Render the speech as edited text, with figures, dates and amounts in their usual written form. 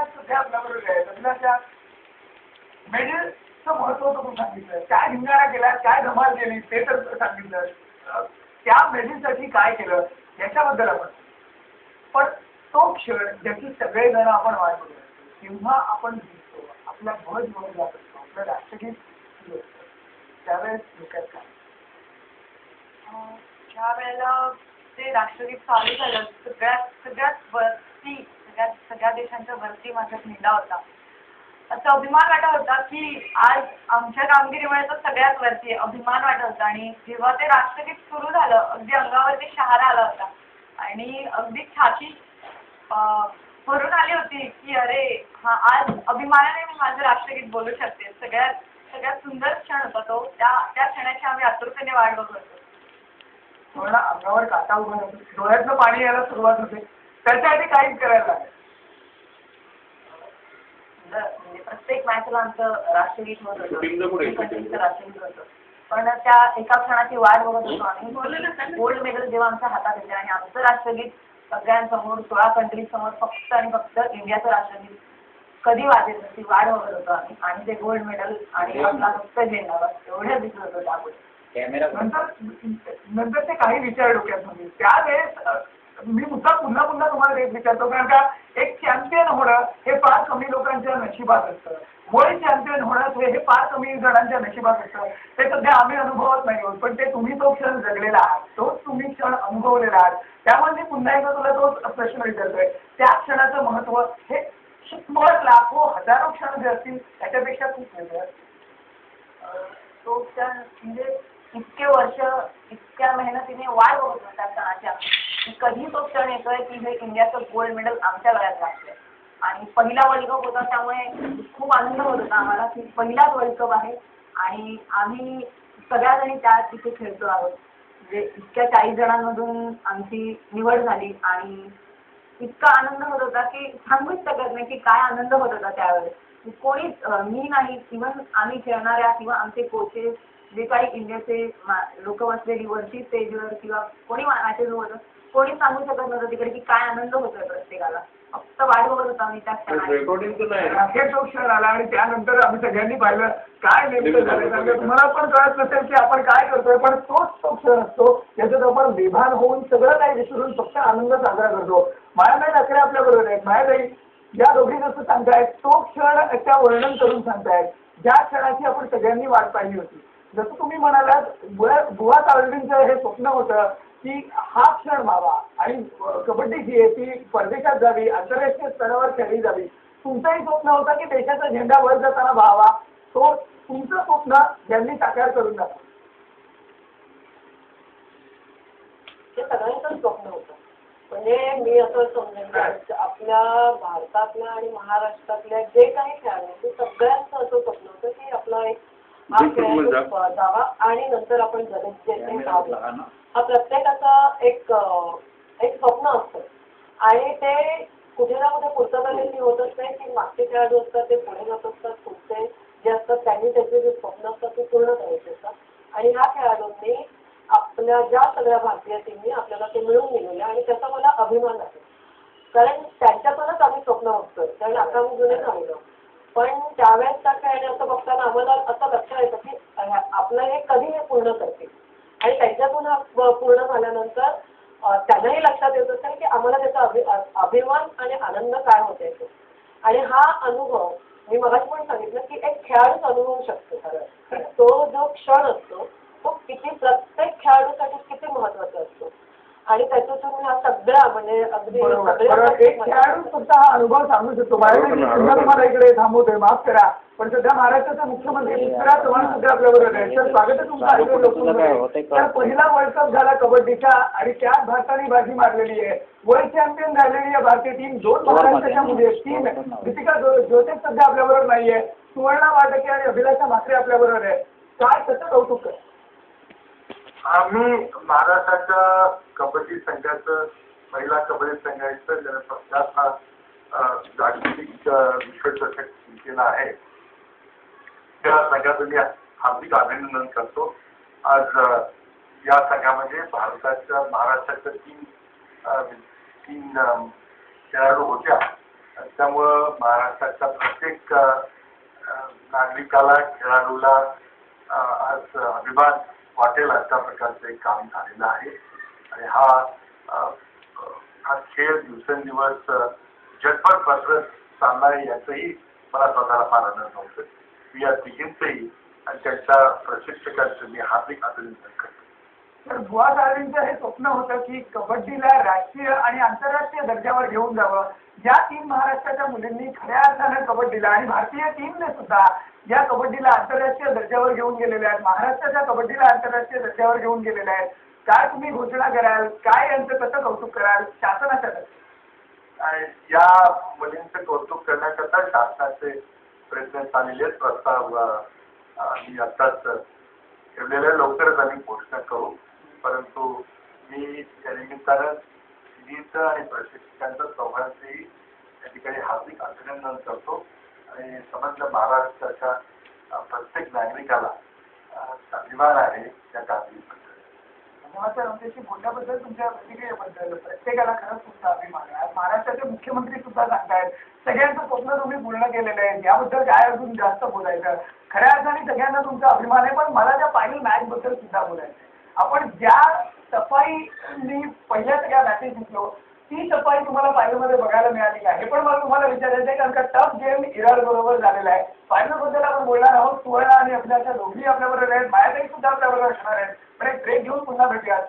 सध्या आपल्याबरोबर आहे. लग्नाच्या मेडलचं महत्व तुम्ही सांगितलं, काय धिंगाणा केला, काय धमाल केली ते तर सांगितलं, त्या मेडलसाठी काय केलं याच्याबद्दल आपण. पण तो क्षण ज्याची सगळेजण आपण वाट बघतो, तेव्हा आपण दिसतो आपल्या ध्वज वर जात असतो, आपलं राष्ट्रगीत सुरू असतं, त्यावेळेस डोक्यात काय? ज्या वेळेला ते राष्ट्रगीत चालू झालं, सगळ्यात वरती सगळ्या देशांच्या वरती माझा झेंडा होता. असा अभिमान वाटत होता की आज आमच्या कामगिरीमुळे तर सगळ्यात वरती अभिमान वाटत होता. आणि जेव्हा ते राष्ट्रगीत सुरू झालं, अगदी अंगावरती शहारा आला होता आणि अगदी छाती भरून आली होती की अरे हा, आज अभिमानाने मी माझं राष्ट्रगीत बोलू शकते. सगळ्यात सुंदर क्षण होता तो. त्या क्षणाची आम्ही आतुरतेने वाट बघत होतो. तुम्हाला अंगावर काटा उभा होतो, डोळ्यातनं पाणी यायला सुरुवात होते, त्याच्यासाठी काहीच करायला लागेल. म्हणजे प्रत्येक मॅचला आमचं राष्ट्रगीत होत होतं, राष्ट्रगीत होतं. पण त्या एका क्षणाची वाट बघत होतो आम्ही. गोल्ड मेडल जेव्हा आमच्या हातात येते आणि आमचं राष्ट्रगीत सगळ्यांसमोर 16 कंट्रीज समोर फक्त आणि फक्त इंडियाचं राष्ट्रगीत कधी वाजेल ती वाट बघत होतो आम्ही. आणि ते गोल्ड मेडल आणि आपला फक्त झेंडा एवढ्या दिसत होतं त्यामुळे. नंतर ते काही विचार डोक्यात होते. त्यावेळेस मी पुन्हा तुम्हाला तेच विचारतो, कारण का एक चॅम्पियन होणं हे फार कमी लोकांच्या नशिबात असतं. वर्ल्ड चॅम्पियन होणं हे फार कमी जणांच्या नशिबात असतं. ते सध्या आम्ही अनुभवत नाही आहोत, पण ते तुम्ही तो क्षण जगलेला आहात, तोच तुम्ही क्षण अनुभवलेला आहात. त्यामुळे मी पुन्हा एकदा तुला तोच प्रश्न विचारतोय. त्या क्षणाचं महत्व हे शंभर लाखो हजारो क्षण जे असतील त्याच्यापेक्षा खूप वेगळं. तो क्षण म्हणजे इतके वर्ष इतक्या मेहनतीने वाट बघत होता त्या क्षणाच्या, कधी तो क्षण येतोय की हे इंडियाचं गोल्ड मेडल आमच्या गळ्यात लागतंय. आणि पहिला वर्ल्ड कप होता त्यामुळे खूप आनंद होत होता आम्हाला की पहिलाच वर्ल्ड कप आहे आणि आम्ही सगळ्याजणी त्या तिथे खेळतो आहोत. म्हणजे इतक्या 40 जणांमधून आमची निवड झाली आणि इतका आनंद होत होता की सांगूच शकत नाही की काय आनंद होत होता त्यावेळेस. कोणीच, मी नाही, इव्हन आम्ही खेळणाऱ्या किंवा आमचे कोचेस जे काही इंडियाचे लोक बसलेली वरती स्टेजवर किंवा कोणी मॅचेस होतं, कोणी सांगू शकत नव्हतं तिकडे की काय आनंद होतोय प्रत्येकाला. फक्त वाट बघत होता आम्ही त्या क्षणाला. तो क्षण आला आणि त्यानंतर आम्ही सगळ्यांनी पाहिलं काय नेमकं झालं. तुम्हाला पण कळत नसेल की आपण काय करतोय, पण तोच तो क्षण असतो ज्याच्यात आपण बेभान होऊन सगळं काही विसरून फक्त आनंद साजरा करतो. मायाबाई ठाकरे आपल्या बरोबर आहेत. मायाबाई या दोघी जसं सांगतायत तो क्षण त्या वर्णन करून सांगतायत ज्या क्षणाची आपण सगळ्यांनी वाट पाहिली होती. जसं तुम्ही म्हणालात बुवा सावर्डेंचं हे स्वप्न होतं की हा क्षण व्हावा आणि कबड्डी जी आहे ती परदेशात जावी, आंतरराष्ट्रीय स्तरावर खेळली जावी. तुमचंही स्वप्न होतं की देशाचा झेंडा वर जाताना व्हावा. तो तुमचं स्वप्न ज्यांनी साकार करून दाखवलं. हे सगळ्यांचंच स्वप्न होतं. म्हणजे मी असं समजेन आपल्या भारतातल्या आणि महाराष्ट्रातल्या जे काही खेळाडू ते सगळ्यांचं असं स्वप्न होतं की आपला एक हा खेळ जावा आणि नंतर आपण जगत हा प्रत्येकाचा एक स्वप्न असतं. आणि ते कुठे ना कुठे पूर्तता त्यांनी होत असते की मागचे खेळाडू असतात ते पुढे जात असतात, पुढचे जे असतात त्यांनी त्यांचे जे स्वप्न असतात ते पूर्ण करायचे असतात. आणि ह्या खेळाडूंनी आपल्या ज्या सगळ्या भारतीय टीमनी आपल्याला ते मिळवून दिलेले आणि त्याचा मला अभिमान आहे. कारण त्यांच्यातूनच आम्ही स्वप्न बघतोय. कारण आता मी जुने सांगितलं, पण त्यावेळेस त्या खेळाने असं बघताना आम्हाला असं लक्षात येतं की आपलं हे कधी हे पूर्ण करतील. आणि त्यांच्यातून हा पूर्ण झाल्यानंतर त्यांनाही लक्षात येत असेल की आम्हाला त्याचा अभिमान आणि आनंद काय होत येतो. आणि हा अनुभव मी मगाशी पण सांगितलं की एक खेळाडूच अनुभवू शकतो. खरं तो जो क्षण असतो तो किती प्रत्येक खेळाडूसाठी किती महत्वाचा असतो. आणि त्याच्यातून ह्या सगळ्या म्हणजे अगदी एक खेळाडू सुद्धा हा अनुभव सांगू शकतो. तुम्हाला इकडे थांबवतोय, माफ करा, पण सध्या महाराष्ट्राचे मुख्यमंत्री पृथ्वीराज चव्हाण सुद्धा आपल्याबरोबर आहे. तर स्वागत आहे तुमचं. पहिला वर्ल्ड कप झाला कबड्डीचा आणि त्यात भारताने बाजी मारलेली आहे. वर्ल्ड चॅम्पियन झालेली आहे भारतीय टीम. 2 महाराष्ट्राच्या मुली टीम दीपिका जोसेफ सध्या आपल्याबरोबर नाहीये. सुवर्णा वाडके आणि अभिलाषा म्हात्रे आपल्याबरोबर आहे. काय कसं कौतुक कर. आम्ही महाराष्ट्राच्या कबड्डी संघाचं महिला कबड्डी संघाचं ज्याने प्रख्यात हा जागतिक विश्वचषक जिंकलेला आहे त्या संघाचं मी हार्दिक अभिनंदन करतो. आज या संघामध्ये महाराष्ट्राच्या 3 खेळाडू होत्या त्यामुळं महाराष्ट्राच्या प्रत्येक नागरिकाला, खेळाडूला आज अभिमान वाटेल अशा प्रकारचं एक काम झालेलं आहे. आणि हा खेळ दिवसेंदिवस जगभर पसरत चालला आहे याचंही मला स्वतःला फार आनंद होतं. मी या तिघींचंही आणि त्यांच्या प्रशिक्षकांचं मी हार्दिक अभिनंदन करतो. तर बुवा साहेबांचं हे स्वप्न होतं की कबड्डीला राष्ट्रीय आणि आंतरराष्ट्रीय दर्जावर घेऊन जावं. ज्या 3 महाराष्ट्राच्या मुलींनी खऱ्या अर्थानं कबड्डीला आणि भारतीय टीमने सुद्धा या कबड्डीला आंतरराष्ट्रीय दर्जावर घेऊन गेलेल्या आहेत, महाराष्ट्राच्या कबड्डीला आंतरराष्ट्रीय दर्जावर घेऊन गेलेल्या आहेत, काय तुम्ही घोषणा कराल, काय यांचं कसं कौतुक कराल शासनाच्या या मुलींचं कौतुक करण्याकरता शासनाचे प्रयत्न चाललेले प्रस्ताव मी आताच ठेवलेले, लवकरच आम्ही घोषणा करू. परंतु मी या निमित्तानं तिघींचं आणि प्रशिक्षकांचं चौघांचंही या ठिकाणी हार्दिक अभिनंदन करतो आणि समग्र महाराष्ट्राच्या प्रत्येक नागरिकाला अभिमान आहे त्या कामगिरीबद्दल. धन्यवाद सर, आमच्याशी बोलल्याबद्दल, तुमच्या प्रतिक्रियेबद्दल. प्रत्येकाला खरंच तुमचा अभिमान आहे. आज महाराष्ट्राचे मुख्यमंत्री सुद्धा सांगतायत सगळ्यांचं स्वप्न तुम्ही पूर्ण केलेलं आहे, याबद्दल काय अजून जास्त बोलायचं. खऱ्या अर्थाने सगळ्यांना तुमचा अभिमान आहे, पण मला त्या फायनल मॅच बद्दल सुद्धा बोलायचं आहे. आपण ज्या सफाईनी पहिल्या सगळ्या मॅचेस जिंकलो ती सफाई तुम्हाला फायनलमध्ये बघायला मिळाली का, हे पण मला तुम्हाला विचारायचं आहे. कारण का टफ गेम इराण बरोबर झालेला आहे. फायनल बद्दल आपण बोलणार आहोत. सुवर्ण आणि अभिलाषा दोघी आपल्याबरोबर आहेत, मायाताई सुद्धा आपल्याबरोबर असणार आहेत. पण एक ब्रेक घेऊन पुन्हा भेटूयात.